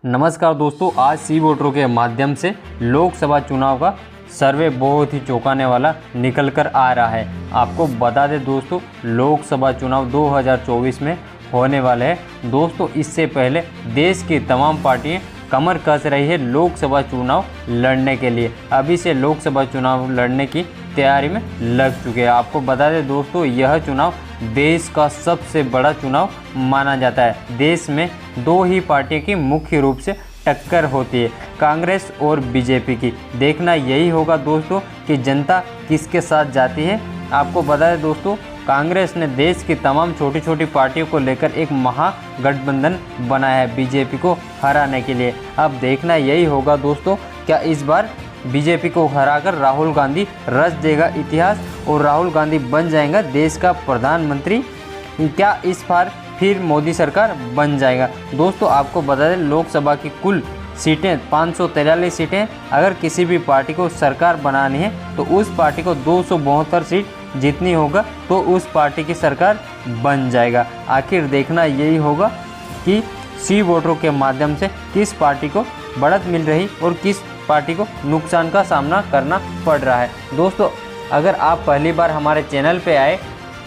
नमस्कार दोस्तों, आज सी वोटरों के माध्यम से लोकसभा चुनाव का सर्वे बहुत ही चौंकाने वाला निकल कर आ रहा है। आपको बता दें दोस्तों, लोकसभा चुनाव 2024 में होने वाले हैं। दोस्तों, इससे पहले देश की तमाम पार्टियां कमर कस रही है लोकसभा चुनाव लड़ने के लिए। अभी से लोकसभा चुनाव लड़ने की तैयारी में लग चुके हैं। आपको बता दें दोस्तों, यह चुनाव देश का सबसे बड़ा चुनाव माना जाता है। देश में दो ही पार्टियों की मुख्य रूप से टक्कर होती है, कांग्रेस और बीजेपी की। देखना यही होगा दोस्तों कि जनता किसके साथ जाती है। आपको बता दें दोस्तों, कांग्रेस ने देश की तमाम छोटी छोटी पार्टियों को लेकर एक महागठबंधन बनाया है बीजेपी को हराने के लिए। अब देखना यही होगा दोस्तों, क्या इस बार बीजेपी को हराकर राहुल गांधी रच देगा इतिहास और राहुल गांधी बन जाएगा देश का प्रधानमंत्री। क्या इस बार फिर मोदी सरकार बन जाएगा। दोस्तों, आपको बता दें, लोकसभा की कुल सीटें 543 सीटें। अगर किसी भी पार्टी को सरकार बनानी है तो उस पार्टी को 272 सीट जीतनी होगा, तो उस पार्टी की सरकार बन जाएगा। आखिर देखना यही होगा कि सी वोटरों के माध्यम से किस पार्टी को बढ़त मिल रही और किस पार्टी को नुकसान का सामना करना पड़ रहा है। दोस्तों, अगर आप पहली बार हमारे चैनल पे आए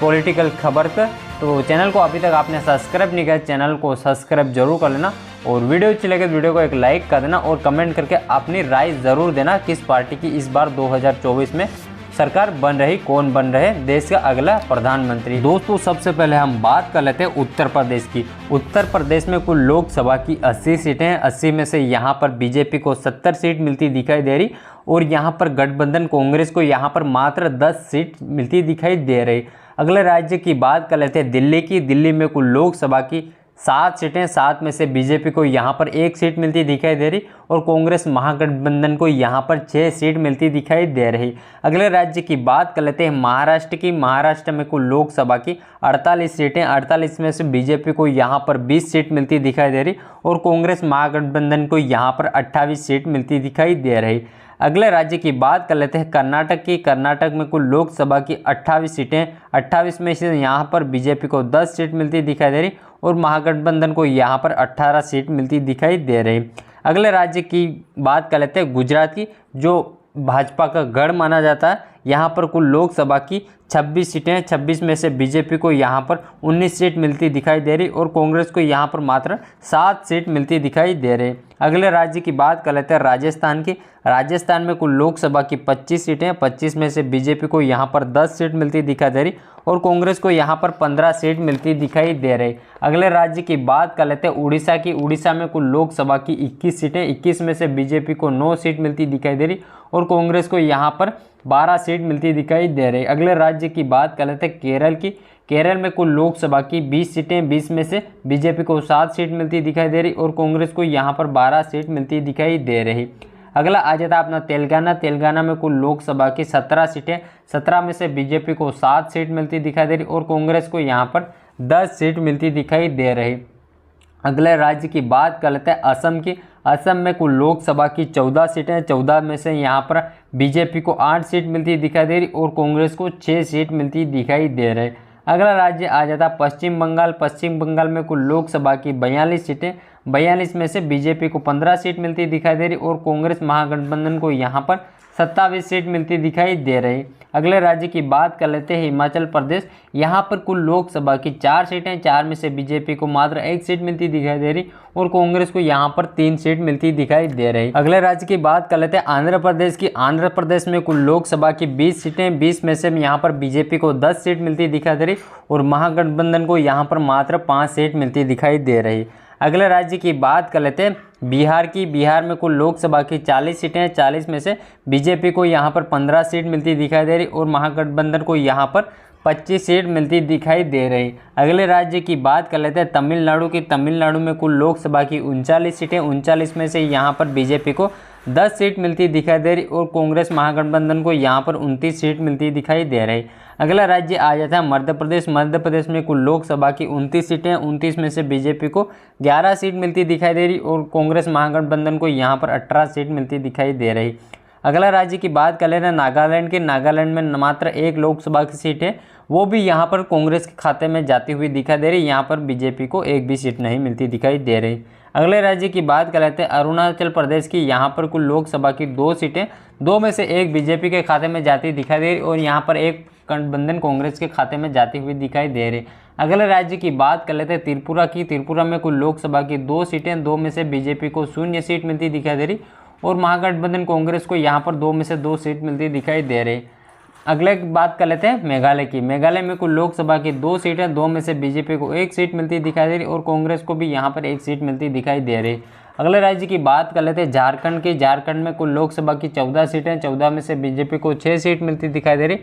पॉलिटिकल खबर पर, तो चैनल को अभी तक आपने सब्सक्राइब नहीं किया, चैनल को सब्सक्राइब जरूर कर लेना और वीडियो अच्छी लगे तो वीडियो को एक लाइक कर देना और कमेंट करके अपनी राय ज़रूर देना किस पार्टी की इस बार 2024 में सरकार बन रही, कौन बन रहे देश का अगला प्रधानमंत्री। दोस्तों, सबसे पहले हम बात कर लेते हैं उत्तर प्रदेश की। उत्तर प्रदेश में कुल लोकसभा की 80 सीटें हैं। 80 में से यहाँ पर बीजेपी को 70 सीट मिलती दिखाई दे रही और यहाँ पर गठबंधन कांग्रेस को यहाँ पर मात्र 10 सीट मिलती दिखाई दे रही। अगले राज्य की बात कर लेते हैं दिल्ली की। दिल्ली में कुल लोकसभा की 7 सीटें, 7 में से बीजेपी को यहाँ पर 1 सीट मिलती दिखाई दे रही और कांग्रेस महागठबंधन को यहाँ पर 6 सीट मिलती दिखाई दे रही। अगले राज्य की बात कर लेते हैं महाराष्ट्र की। महाराष्ट्र में कुल लोकसभा की 48 सीटें, 48 में से बीजेपी को यहाँ पर 20 सीट मिलती दिखाई दे रही और कांग्रेस महागठबंधन को यहाँ पर 28 सीट मिलती दिखाई दे रही। अगले राज्य की बात कर लेते हैं कर्नाटक की। कर्नाटक में कुल लोकसभा की 28 सीटें, 28 में से यहाँ पर बीजेपी को 10 सीट मिलती दिखाई दे रही और महागठबंधन को यहाँ पर 18 सीट मिलती दिखाई दे रही। अगले राज्य की बात कर लेते हैं गुजरात की, जो भाजपा का गढ़ माना जाता है। यहाँ पर कुल लोकसभा की 26 सीटें, 26 में से बीजेपी को यहाँ पर 19 सीट मिलती दिखाई दे रही और कांग्रेस को यहाँ पर मात्र 7 सीट मिलती दिखाई दे रही। अगले राज्य की बात कर लेते हैं राजस्थान की। राजस्थान में कुल लोकसभा की 25 सीटें, 25 में से बीजेपी को यहाँ पर 10 सीट मिलती दिखाई दे रही और कांग्रेस को यहाँ पर 15 सीट मिलती दिखाई दे रही। अगले राज्य की बात कर लेते हैं उड़ीसा की। उड़ीसा में कुल लोकसभा की 21 सीटें, 21 में से बीजेपी को 9 सीट मिलती दिखाई दे रही और कांग्रेस को यहाँ पर 12 सीट मिलती दिखाई दे रही। अगले राज्य की बात कर लेते हैं केरल की। केरल में कुल लोकसभा की 20 सीटें, 20 में से बीजेपी को 7 सीट मिलती दिखाई दे रही और कांग्रेस को यहाँ पर 12 सीट मिलती दिखाई दे रही। अगला आ जाता है अपना तेलंगाना। तेलंगाना में कुल लोकसभा की 17 सीटें, 17 में से बीजेपी को 7 सीट मिलती दिखाई दे रही और कांग्रेस को यहाँ पर 10 सीट मिलती दिखाई दे रही। अगले राज्य की बात कर लेते हैं असम की। असम में कुल लोकसभा की 14 सीटें, 14 में से यहाँ पर बीजेपी को 8 सीट मिलती दिखाई दे रही और कांग्रेस को 6 सीट मिलती दिखाई दे रही। अगला राज्य आ जाता है पश्चिम बंगाल। पश्चिम बंगाल में कुल लोकसभा की 42 सीटें, 42 में से बीजेपी को 15 सीट मिलती दिखाई दे रही और कांग्रेस महागठबंधन को यहाँ पर 27 सीट मिलती दिखाई दे रही। अगले राज्य की बात कर लेते हैं हिमाचल प्रदेश। यहाँ पर कुल लोकसभा की 4 सीटें, 4 में से बीजेपी को मात्र 1 सीट मिलती दिखाई दे रही और कांग्रेस को यहाँ पर 3 सीट मिलती दिखाई दे रही। अगले राज्य की बात कर लेते हैं आंध्र प्रदेश की। आंध्र प्रदेश में कुल लोकसभा की 20 सीटें, 20 में से यहाँ पर बीजेपी को 10 सीट मिलती दिखाई दे रही और महागठबंधन को यहाँ पर मात्र 5 सीट मिलती दिखाई दे रही। अगले राज्य की बात कर लेते हैं बिहार की। बिहार में कुल लोकसभा की 40 सीटें, 40 में से बीजेपी को यहाँ पर 15 सीट मिलती दिखाई दे रही और महागठबंधन को यहाँ पर 25 सीट मिलती दिखाई दे रही। अगले राज्य की बात कर लेते हैं तमिलनाडु की। तमिलनाडु में कुल लोकसभा की 39 सीटें, 39 में से यहाँ पर बीजेपी को 10 सीट मिलती दिखाई दे रही और कांग्रेस महागठबंधन को यहाँ पर 29 सीट मिलती दिखाई दे रही। अगला राज्य आ जाता है मध्य प्रदेश। मध्य प्रदेश में कुल लोकसभा की 29 सीटें, 29 में से बीजेपी को 11 सीट मिलती दिखाई दे रही और कांग्रेस महागठबंधन को यहाँ पर 18 सीट मिलती दिखाई दे रही। अगला राज्य की बात कर लेना नागालैंड की। नागालैंड में मात्र 1 लोकसभा की सीट है, वो भी यहाँ पर कांग्रेस के खाते में जाती हुई दिखाई दे रही। यहाँ पर बीजेपी को एक भी सीट नहीं मिलती दिखाई दे रही। अगले राज्य की बात कर लेते हैं अरुणाचल प्रदेश की। यहाँ पर कुल लोकसभा की 2 सीटें, 2 में से 1 बीजेपी के खाते में जाती दिखाई दे रही और यहाँ पर 1 गठबंधन कांग्रेस के खाते में जाती हुई दिखाई दे रही। अगले राज्य की बात कर लेते हैं त्रिपुरा की। त्रिपुरा में कुल लोकसभा की 2 सीटें, 2 में से बीजेपी को 0 सीट मिलती दिखाई दे रही और महागठबंधन कांग्रेस को यहाँ पर 2 में से 2 सीट मिलती दिखाई दे रही। अगले बात कर लेते हैं मेघालय की। मेघालय में कुल लोकसभा की 2 सीटें, 2 में से बीजेपी को 1 सीट मिलती दिखाई दे रही और कांग्रेस को भी यहाँ पर 1 सीट मिलती दिखाई दे रही। अगले राज्य की बात कर लेते हैं झारखंड की। झारखंड में कुल लोकसभा की 14 सीटें, 14 में से बीजेपी को 6 सीट मिलती दिखाई दे रही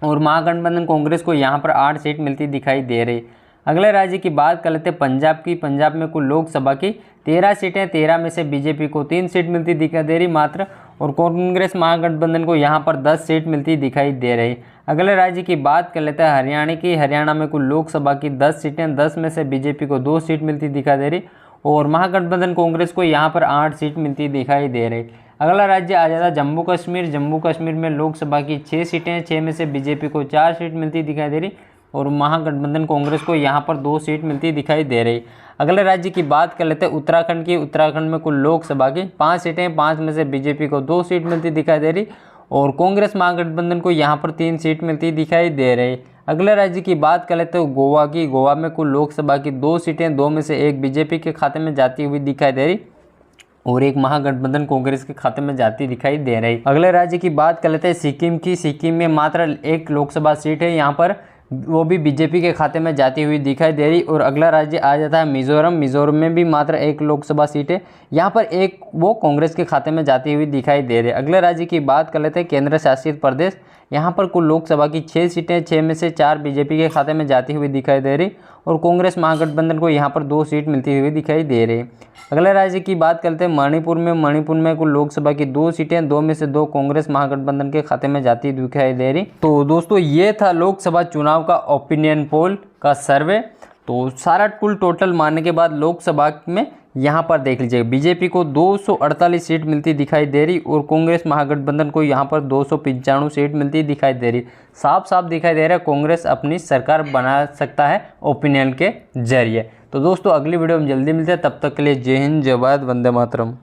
और महागठबंधन कांग्रेस को यहाँ पर 8 सीट मिलती दिखाई दे रही। अगले राज्य की बात कर लेते हैं पंजाब की। पंजाब में कुल लोकसभा की 13 सीटें, 13 में से बीजेपी को 3 सीट मिलती दिखाई दे रही मात्र और कांग्रेस महागठबंधन को यहाँ पर 10 सीट मिलती दिखाई दे रही। अगले राज्य की बात कर लेते हैं हरियाणा की। हरियाणा में कुल लोकसभा की 10 सीटें, 10 में से बीजेपी को 2 सीट मिलती दिखाई दे रही और महागठबंधन कांग्रेस को यहाँ पर 8 सीट मिलती दिखाई दे रही। अगला राज्य आ जाता है जम्मू कश्मीर। जम्मू कश्मीर में लोकसभा की 6 सीटें, 6 में से बीजेपी को 4 सीट मिलती दिखाई दे रही और महागठबंधन कांग्रेस को यहाँ पर 2 सीट मिलती दिखाई दे रही। अगले राज्य की बात कर लेते हैं उत्तराखंड की। उत्तराखंड में कुल लोकसभा की 5 सीटें, 5 में से बीजेपी को 2 सीट मिलती दिखाई दे रही और कांग्रेस महागठबंधन को यहाँ पर 3 सीट मिलती दिखाई दे रही। अगले राज्य की बात कर लेते हैं गोवा की। गोवा में कुल लोकसभा की 2 सीटें, 2 में से 1 बीजेपी के खाते में जाती हुई दिखाई दे रही और 1 महागठबंधन कांग्रेस के खाते में जाती दिखाई दे रही। अगले राज्य की बात कर लेते हैं सिक्किम की। सिक्किम में मात्र 1 लोकसभा सीट है, यहाँ पर वो भी बीजेपी के खाते में जाती हुई दिखाई दे रही। और अगला राज्य आ जाता है मिजोरम। मिजोरम में भी मात्र 1 लोकसभा सीट है, यहाँ पर 1 वो कांग्रेस के खाते में जाती हुई दिखाई दे रही है। अगले राज्य की बात कर लेते हैं केंद्र शासित प्रदेश। यहाँ पर कुल लोकसभा की 6 सीटें, 6 में से 4 बीजेपी के खाते में जाती हुई दिखाई दे रही और कांग्रेस महागठबंधन को यहाँ पर 2 सीट मिलती हुई दिखाई दे रही। अगले राज्य की बात करते हैं मणिपुर में। मणिपुर में कुल लोकसभा की 2 सीटें, 2 में से 2 कांग्रेस महागठबंधन के खाते में जाती दिखाई दे रही। तो दोस्तों ये था लोकसभा चुनाव का ओपिनियन पोल का सर्वे। तो सारा कुल टोटल मानने के बाद लोकसभा में यहाँ पर देख लीजिए बीजेपी को 248 सीट मिलती दिखाई दे रही और कांग्रेस महागठबंधन को यहाँ पर 295 सीट मिलती दिखाई दे रही। साफ साफ दिखाई दे रहा है कांग्रेस अपनी सरकार बना सकता है ओपिनियन के जरिए। तो दोस्तों अगली वीडियो में जल्दी मिलते हैं, तब तक के लिए जय हिंद, जय भारत, वंदे मातरम।